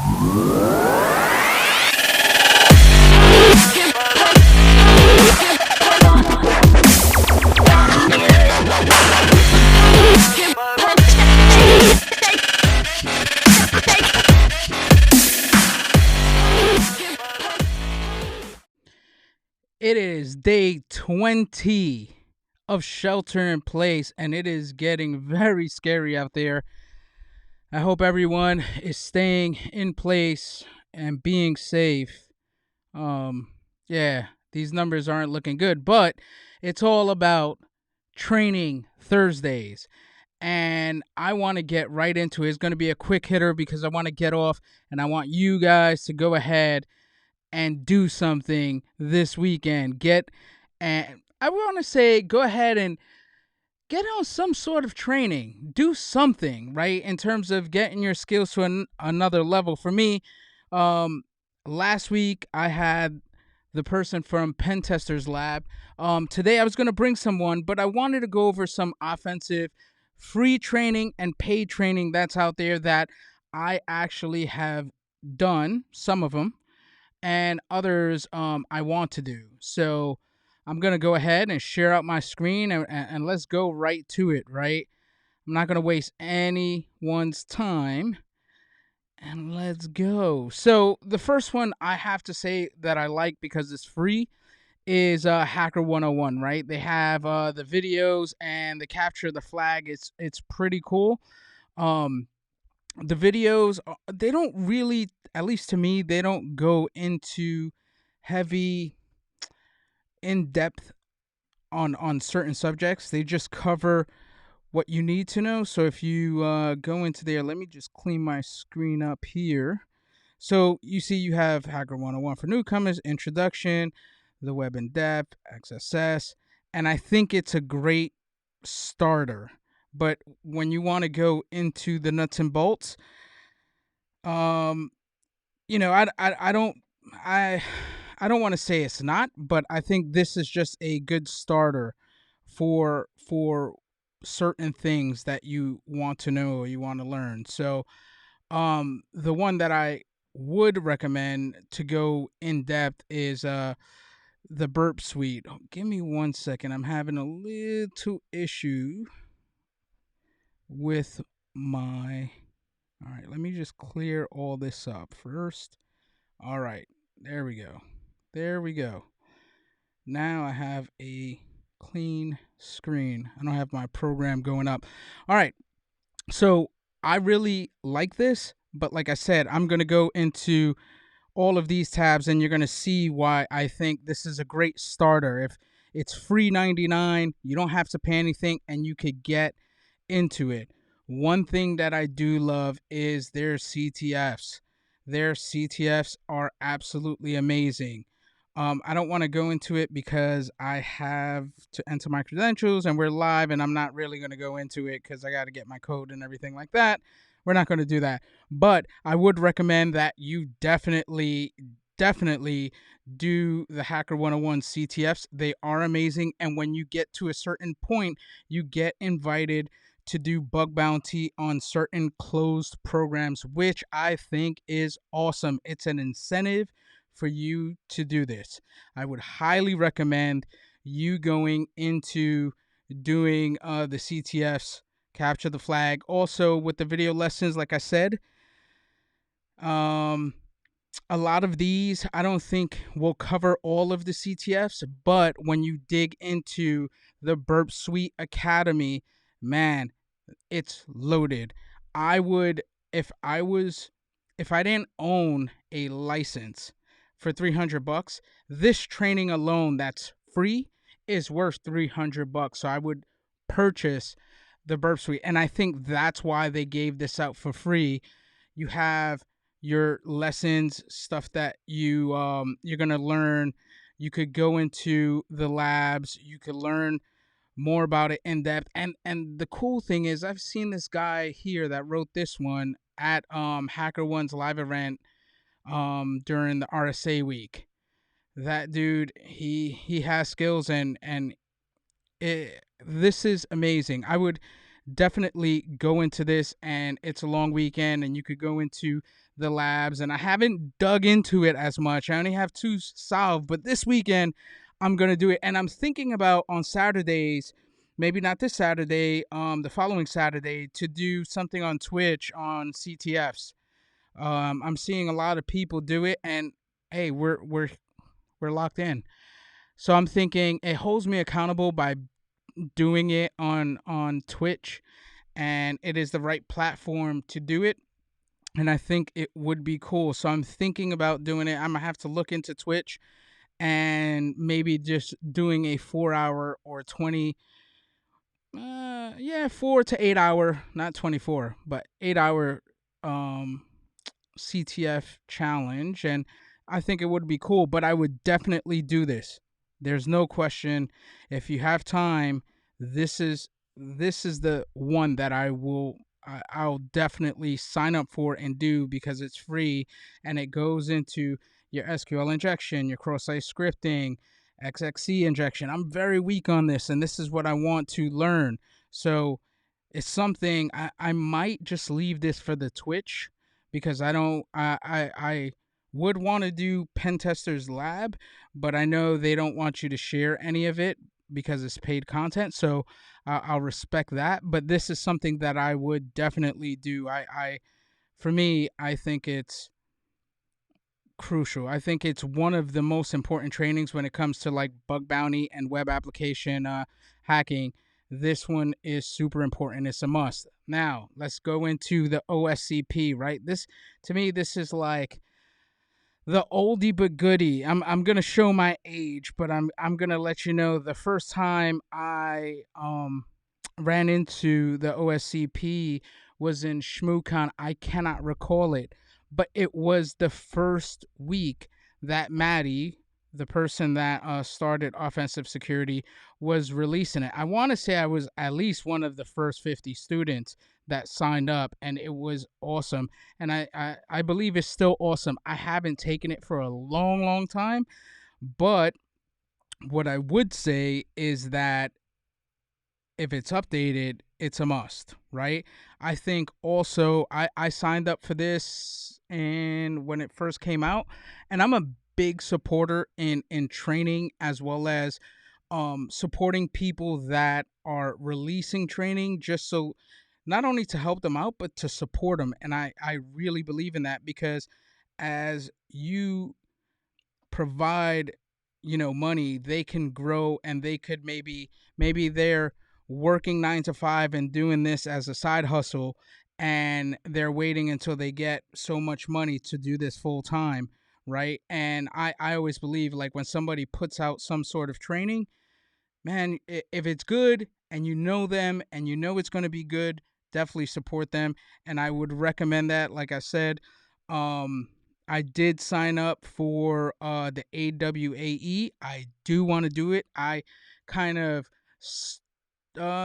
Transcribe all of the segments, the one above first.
It is day 20 of shelter in place, and it is getting very scary out there. I hope everyone is staying in place and being safe. Um, yeah, these numbers aren't looking good, but it's all about training Thursdays. And I want to get right into it. It's going to be a quick hitter because I want to get off and I want you guys to go ahead and do something this weekend. And I want to say, go ahead and get on some sort of training. Do something, right? In terms of getting your skills to another level. For me, um, last week I had the person from Pen Testers Lab. Today I was going to bring someone, but I wanted to go over some offensive free training and paid training that's out there that I actually have done, some of them, and others I want to do. So I'm going to go ahead and share out my screen and let's go right to it, right? I'm not going to waste anyone's time, and let's go. So the first one I have to say that I like because it's free is Hacker 101, right? They have the videos and the capture the flag. It's pretty cool. Um, the videos, they don't really, at least to me, they don't go into heavy in-depth on certain subjects. They just cover what you need to know. So if you go into there, let me just clean my screen up here. So you see you have Hacker 101 for newcomers, introduction, the web in depth, XSS, and I think it's a great starter. But when you want to go into the nuts and bolts, um, I don't, I, I don't want to say it's not, but I think this is just a good starter for certain things that you want to know or you want to learn. So, the one that I would recommend to go in depth is the Burp Suite. Give me 1 second. I'm having a little issue with my. All right, let me just clear all this up first. All right, there we go. There we go. Now I have a clean screen. I don't have my program going up. All right, so I really like this, but like I said, I'm going to go into all of these tabs and you're going to see why I think this is a great starter. If it's free 99, you don't have to pay anything and you could get into it. One thing that I do love is their CTFs. Their CTFs are absolutely amazing. I don't want to go into it because I have to enter my credentials and we're live, and I'm not really going to go into it because I got to get my code and everything like that. We're not going to do that. But I would recommend that you definitely do the Hacker 101 CTFs. They are amazing. And when you get to a certain point, you get invited to do bug bounty on certain closed programs, which I think is awesome. It's an incentive for you to do this. I would highly recommend you going into doing the CTFs, capture the flag. Also, with the video lessons, like I said, a lot of these I don't think will cover all of the CTFs, but when you dig into the Burp Suite Academy, man, it's loaded. I would, if I didn't own a license for $300, this training alone that's free is worth $300. So I would purchase the Burp Suite, and I think that's why they gave this out for free. You have your lessons, stuff that you're gonna learn. You could go into the labs. You could learn more about it in depth. And the cool thing is, I've seen this guy here that wrote this one at HackerOne's live event during the RSA week. That dude, he has skills, and this is amazing. I would definitely go into this, and it's a long weekend and you could go into the labs, and I haven't dug into it as much. I only have two solved, but this weekend I'm going to do it, and I'm thinking about on Saturdays, maybe not this Saturday, the following Saturday, to do something on Twitch on CTFs. I'm seeing a lot of people do it, and hey, we're locked in. So I'm thinking it holds me accountable by doing it on Twitch, and it is the right platform to do it. And I think it would be cool. So I'm thinking about doing it. I'm gonna have to look into Twitch and maybe just doing a 4 hour or 20, yeah, 4 to 8 hour, not 24, but 8 hour um CTF challenge, and I think it would be cool, but I would definitely do this. There's no question. If you have time, this is this is the one that I'll definitely sign up for and do because it's free, and it goes into your SQL injection, your cross-site scripting, XXC injection. I'm very weak on this, and this is what I want to learn. So it's something I might just leave this for the Twitch, because I don't I would want to do pen testers lab, but I know they don't want you to share any of it because it's paid content. So I'll respect that. But this is something that I would definitely do. I for me, I think it's crucial. I think it's one of the most important trainings when it comes to like bug bounty and web application hacking. This one is super important. It's a must. Now, let's go into the OSCP, right? This, to me, this is like the oldie but goodie. I'm gonna show my age, but I'm gonna let you know the first time I ran into the OSCP was in ShmooCon. I cannot recall it, but it was the first week that Maddie, the person that started offensive security, was releasing it. I want to say I was at least one of the first 50 students that signed up, and it was awesome. And I believe it's still awesome. I haven't taken it for a long, long time, but what I would say is that if it's updated, it's a must, right? I think also I signed up for this and when it first came out, and I'm a big supporter in training as well as supporting people that are releasing training, just so not only to help them out but to support them. And I really believe in that, because as you provide, money, they can grow, and they could maybe they're working 9 to 5 and doing this as a side hustle, and they're waiting until they get so much money to do this full time, right? And I always believe, like, when somebody puts out some sort of training, man, if it's good and you know them and you know it's going to be good, definitely support them. And I would recommend that. Like I said, um, I did sign up for the AWAE. I do want to do it. I kind of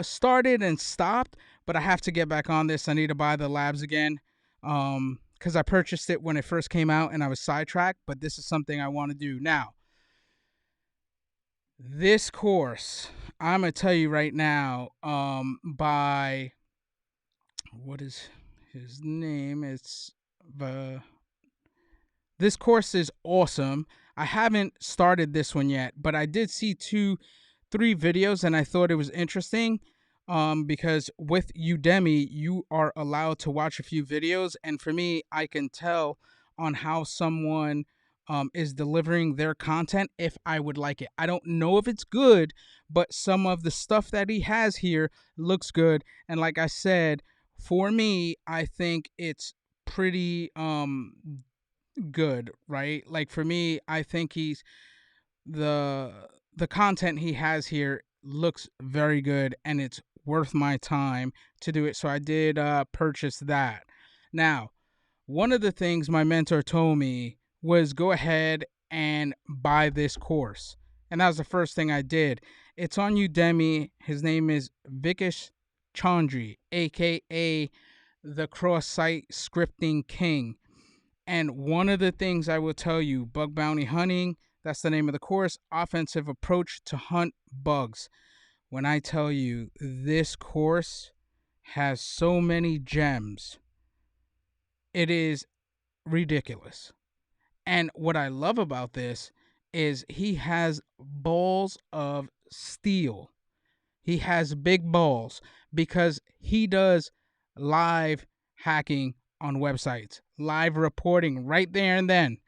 started and stopped, but I have to get back on this. I need to buy the labs again, because I purchased it when it first came out and I was sidetracked. But this is something I want to do now. This course, I'm gonna tell you right now, by what is his name? It's the This course is awesome. I haven't started this one yet, but I did see 3 videos and I thought it was interesting. Because with Udemy, you are allowed to watch a few videos, and for me, I can tell on how someone is delivering their content if I would like it. I don't know if it's good, but some of the stuff that he has here looks good. And like I said, for me, I think it's pretty good, right? Like for me, I think the the content he has here looks very good, and it's worth my time to do it. So I did purchase that. Now, one of the things my mentor told me was go ahead and buy this course. And that was the first thing I did. It's on Udemy. His name is Vikesh Chandri, aka the cross site scripting king. And one of the things I will tell you, bug bounty hunting, that's the name of the course, offensive approach to hunt bugs. When I tell you this course has so many gems. It is ridiculous. And what I love about this is he has balls of steel. He has big balls because he does live hacking on websites, live reporting right there and then.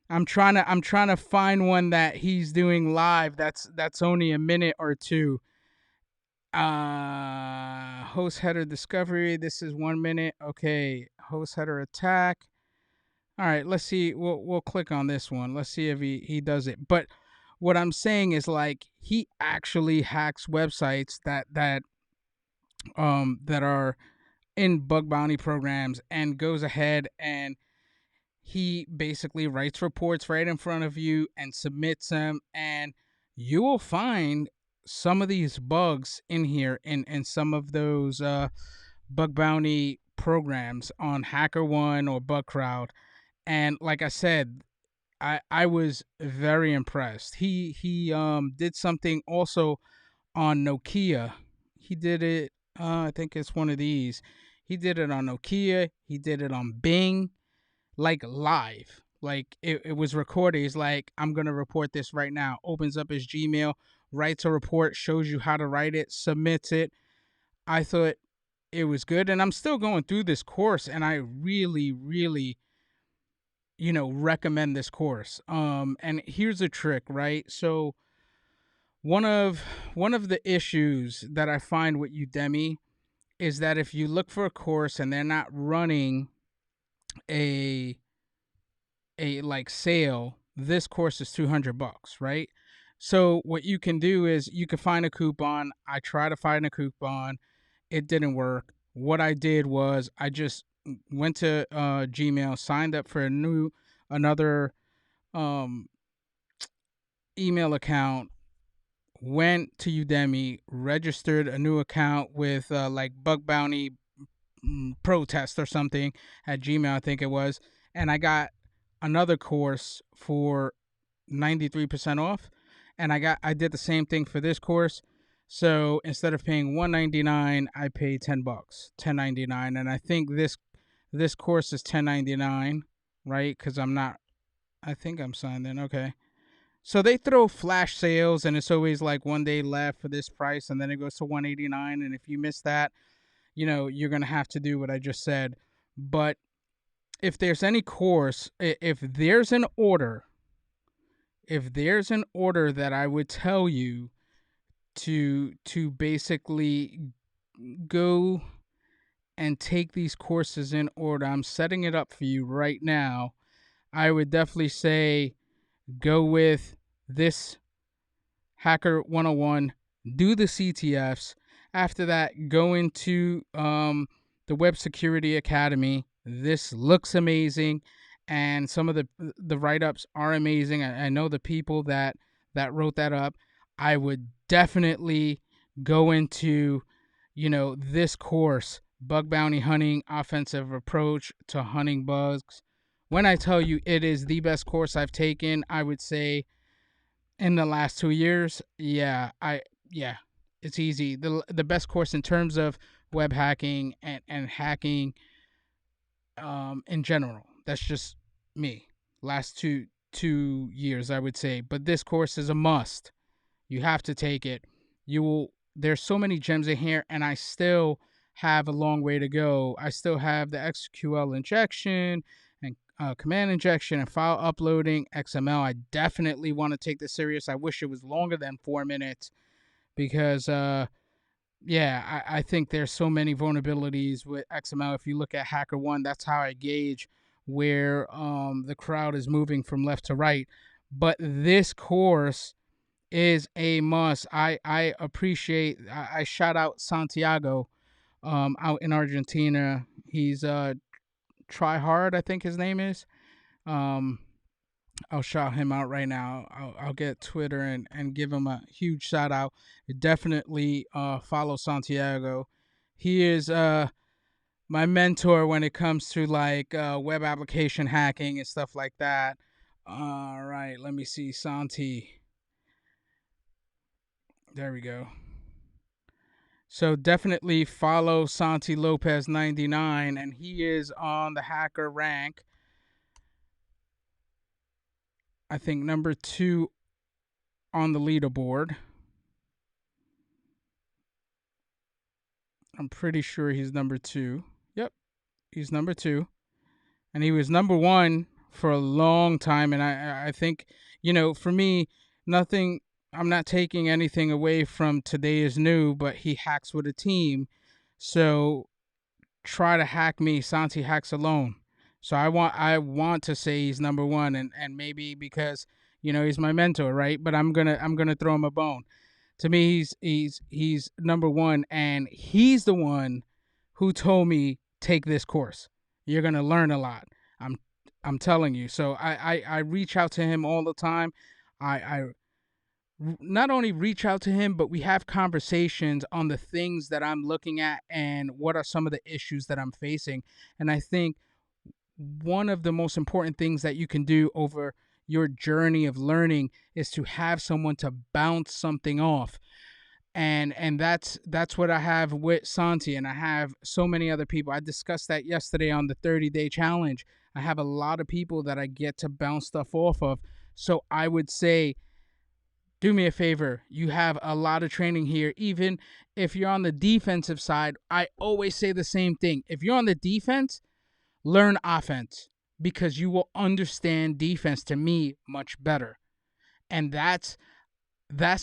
I'm trying to find one that he's doing live that's only a minute or two. Host header discovery, this is 1 minute. Okay, host header attack. All right, let's see. We'll click on this one. Let's see if he does it. But what I'm saying is, like, he actually hacks websites that are in bug bounty programs and goes ahead and he basically writes reports right in front of you and submits them, and you will find some of these bugs in here in some of those bug bounty programs on HackerOne or BugCrowd. And like I said, I was very impressed. He did something also on Nokia. He did it. I think it's one of these. He did it on Nokia. He did it on Bing, like live. Like it was recorded. He's like, I'm gonna report this right now. Opens up his Gmail, writes a report, shows you how to write it, submits it. I thought it was good, and I'm still going through this course, and I really, really, recommend this course. And here's a trick, right? So one of the issues that I find with Udemy is that if you look for a course and they're not running a like sale, this course is $200, right? So what you can do is you can find a coupon. I try to find a coupon. It didn't work. What I did was I just went to Gmail, signed up for another um, email account, went to Udemy, registered a new account with like Bug Bounty Protest or something at Gmail, I think it was, and I got another course for 93% off, and I did the same thing for this course. So instead of paying $199, I paid $10, $10.99, and I think this course is $10.99, right? Because I'm not. I think I'm signed in. Okay. So they throw flash sales, and it's always like 1 day left for this price, and then it goes to $189. And if you miss that, you're gonna have to do what I just said. But if there's any course, if there's an order that I would tell you to basically go and take these courses in order, I'm setting it up for you right now. I would definitely say go with this Hacker 101, do the CTFs. After that, go into the Web Security Academy. This looks amazing, and some of the write ups are amazing. I know the people that wrote that up. I would definitely go into this course, Bug Bounty Hunting, Offensive Approach to Hunting Bugs. When I tell you it is the best course I've taken, I would say in the last 2 years. Yeah, it's easy. The best course in terms of web hacking and hacking in general. That's just me. Last two years, I would say. But this course is a must. You have to take it. You will. There's so many gems in here, and I still have a long way to go. I still have the SQL injection and command injection and file uploading, XML. I definitely want to take this serious. I wish it was longer than 4 minutes because, yeah, I think there's so many vulnerabilities with XML. If you look at HackerOne, that's how I gauge where the crowd is moving from left to right. But this course is a must. I appreciate. I shout out Santiago, out in Argentina. He's Try Hard, I think his name is. Um, I'll shout him out right now. I'll get Twitter and give him a huge shout out. Definitely follow Santiago. He is my mentor when it comes to like web application hacking and stuff like that. All right, let me see Santi. There we go. So definitely follow Santi Lopez 99, and he is on the hacker rank. I think number 2 on the leaderboard. I'm pretty sure he's number 2. Yep, he's number 2, and he was number 1 for a long time. And I think, for me, nothing. I'm not taking anything away from Today Is New, but he hacks with a team. So try to hack me, Santi hacks alone. So I want to say he's number 1, and maybe because he's my mentor, right? But I'm gonna throw him a bone. To me, he's number 1, and he's the one who told me take this course. You're gonna learn a lot. I'm I'm telling you. So I reach out to him all the time. I not only reach out to him, but we have conversations on the things that I'm looking at and what are some of the issues that I'm facing. And I think one of the most important things that you can do over your journey of learning is to have someone to bounce something off. And that's what I have with Santi, and I have so many other people. I discussed that yesterday on the 30-day challenge. I have a lot of people that I get to bounce stuff off of. So I would say, do me a favor. You have a lot of training here. Even if you're on the defensive side, I always say the same thing. If you're on the defense, learn offense, because you will understand defense, to me, much better. And that's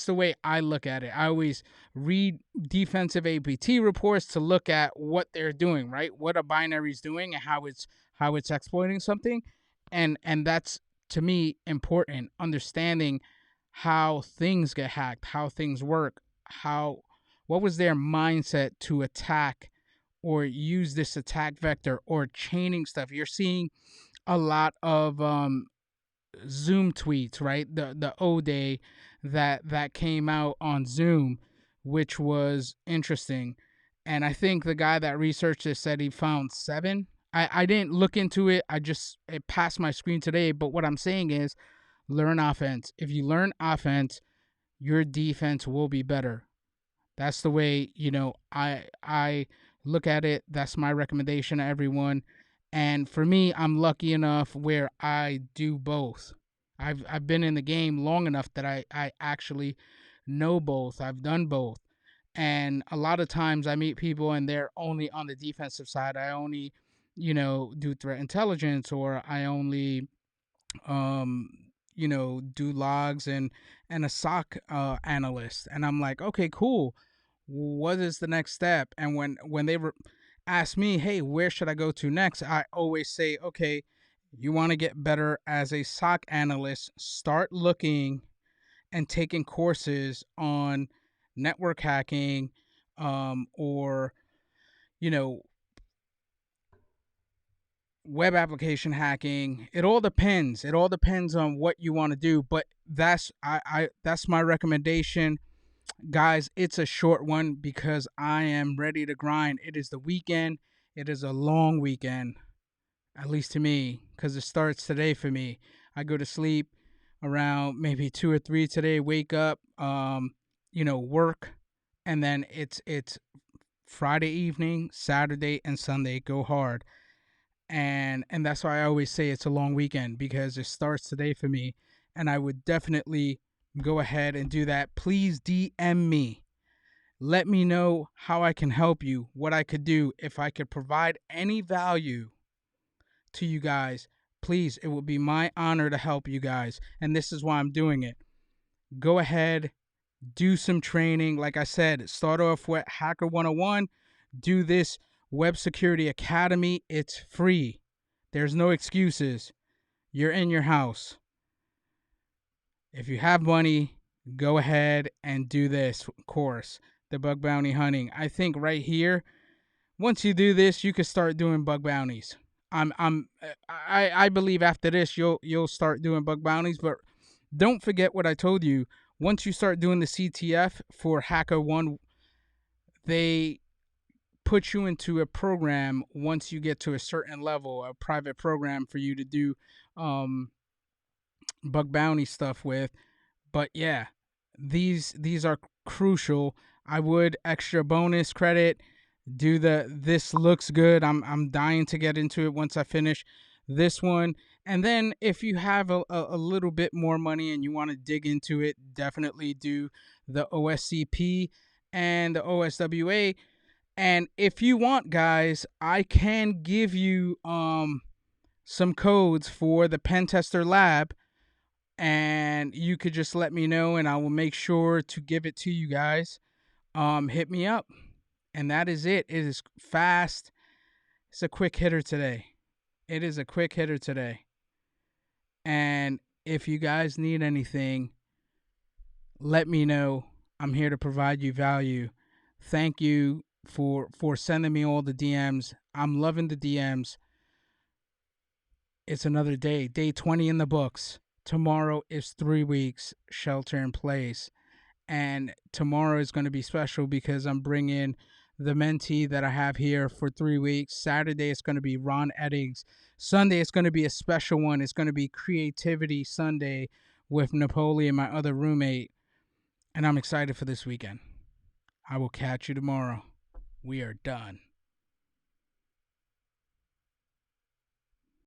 the way I look at it. I always read defensive APT reports to look at what they're doing, right? What a binary is doing and how it's exploiting something. And that's, to me, important. Understanding how things get hacked, how things work, how what was their mindset to attack or use this attack vector or chaining stuff. You're seeing a lot of Zoom tweets, right? The O Day that came out on Zoom, which was interesting. And I think the guy that researched this said he found 7. I didn't look into it. It passed my screen today. But what I'm saying is, learn offense. If you learn offense, your defense will be better. That's the way, I look at it. That's my recommendation to everyone. And for me, I'm lucky enough where I do both. I've been in the game long enough that I actually know both. I've done both. And a lot of times I meet people and they're only on the defensive side. I only, do threat intelligence, or I only um do logs and a SOC analyst. And I'm like, okay, cool, what is the next step? And when they ask me, hey, where should I go to next, I always say, okay, you want to get better as a SOC analyst, start looking and taking courses on network hacking, or you know web application hacking. It all depends on what you want to do. But that's my recommendation, guys. It's a short one because I am ready to grind. It is the weekend. It is a long weekend, at least to me, because it starts today for me. I go to sleep around maybe 2 or 3 today, wake up, work, and then it's Friday evening, Saturday, and Sunday. Go hard. And that's why I always say it's a long weekend, because it starts today for me. And I would definitely go ahead and do that. Please DM me. Let me know how I can help you, what I could do, if I could provide any value to you guys. Please, it would be my honor to help you guys. And this is why I'm doing it. Go ahead, do some training. Like I said, start off with Hacker 101. Do this Web Security Academy. It's free. There's no excuses. You're in your house. If you have money, go ahead and do this course, the bug bounty hunting. I think right here, once you do this, you can start doing bug bounties. I believe after this you'll start doing bug bounties. But don't forget what I told you. Once you start doing the CTF for Hacker One, they put you into a program once you get to a certain level, a private program for you to do bug bounty stuff with. But yeah, these are crucial. I would extra bonus credit, do the this looks good. I'm dying to get into it once I finish this one. And then if you have a little bit more money and you want to dig into it, definitely do the OSCP and the OSWA. And if you want, guys, I can give you some codes for the pen tester lab, and you could just let me know and I will make sure to give it to you guys. Hit me up. And that is it. It is fast. It's a quick hitter today. It is a quick hitter today. And if you guys need anything, let me know. I'm here to provide you value. Thank you for sending me all the DMs. I'm loving the DMs. It's another day. Day 20 in the books. Tomorrow is 3 weeks shelter in place. And tomorrow is going to be special because I'm bringing the mentee that I have here for 3 weeks. Saturday it's going to be Ron Eddings. Sunday it's going to be a special one. It's going to be Creativity Sunday with Napoleon, my other roommate. And I'm excited for this weekend. I will catch you tomorrow. We are done.